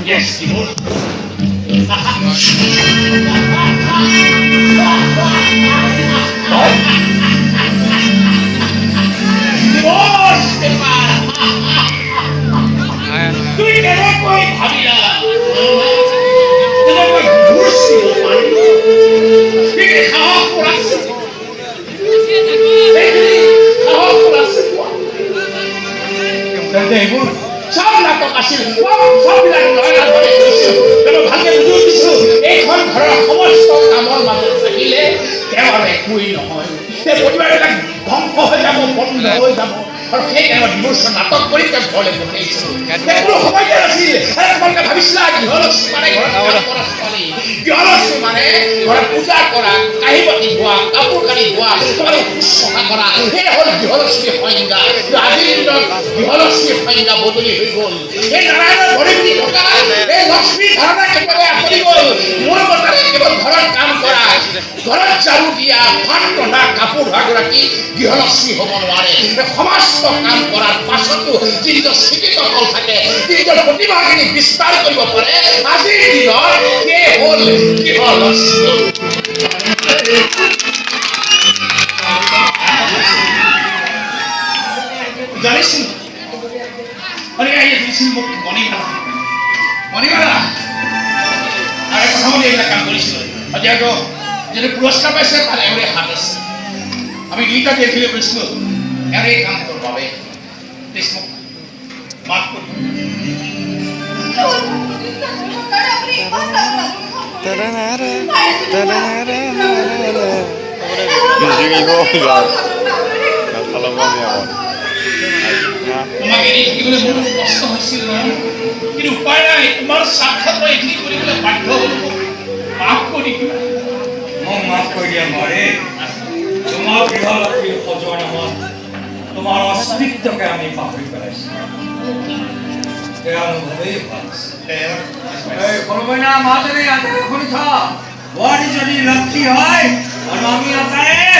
Yes, Timur. তুই কেনেকৈ ভাবিলা কেনেকৈ ঘূৰ্চিব পাৰিলো সাহস কৰাইছে এইবোৰ সব নাটক আছিল সববিলাক লয়লাৰ ভাৱে কৰিছিল ভালকে বুজি দিছো এইখন ঘৰৰ সমস্ত কামৰ মাজত থাকিলে তেওঁৰ একোৱেই নহয় সেই পৰিবাৰবিলাক ধ্বংস হৈ যাব বন্ধ হৈ যাব আৰু সেই টাইমত ডিভোৰ্চৰ নাটক কৰি তেওঁ ঘৰলৈ পঠিয়াইছিল কোনো সময়তে নাছিল তোমালোকে ভাবিছিলা গৃহলক্ষ্মী মানে ঘৰত কাম কৰা ছোৱালী গৃহলক্ষ্মী মানে ঘৰত পূজা কৰা কাঁহী বাতি ধোৱা কাপোৰ কানি ধোৱা তোমালোক শুশ্ৰূষা কৰা সেই হ'ল গৃহলক্ষ্মীৰ সংজ্ঞা কিন্তু আজিৰ দিনত গৃহলক্ষ্মীৰ সংজ্ঞা বদলি হৈ গ'ল এই নাৰায়ণৰ ভৰি দি থকা এই লক্ষ্মীৰ ধাৰণা কেৱল আঁতৰি গ'ল মোৰ মতে কেৱল ঘৰত কাম কৰা ঘৰত ঝাৰু দিয়া ভাত ৰন্ধা কাপোৰ ধোৱাগৰাকী গৃহলক্ষ্মী হ'ব নোৱাৰে সমস্ত কাম কৰাৰ পাছতো যিজন শিক্ষিত ফল থাকে যিজন প্ৰতিভাখিনি বিস্তাৰ কৰিব পাৰে আজিৰ দিনত সেই হ'ল গৃহলক্ষ্মী জানিছিল মোক মণিমালা আৰু প্ৰথমতে এইবিলাক কাম কৰিছিল যিহেতু যিটো পুৰস্কাৰ পাইছে তাৰ এওঁৰে হাত আছে আমি দুইটা দেখিলে কৈছিলো এওঁৰে এই কামটোৰ বাবে মোক মাফ কৰি তোমাক এৰি থাকিবলৈ মোৰ কষ্ট হৈছিল নহয় কিন্তু উপায় নাই তোমাৰ স্বাৰ্থত মই এইখিনি কৰিবলৈ বাধ্য হ'লো মাফ কৰি দিবা মোক মাফ কৰি দিয়া নোৱাৰে তোমাৰ গৃহলক্ষ্মীৰ সজোৱা নামত তোমাৰ অস্তিত্বকে আমি পাহৰি পেলাইছো অনুভৱেই ভাল কোনোবাই মা যদি শুনি থ বোৱাৰী যদি লক্ষ্মী হয় আৰু আমি আটায়ে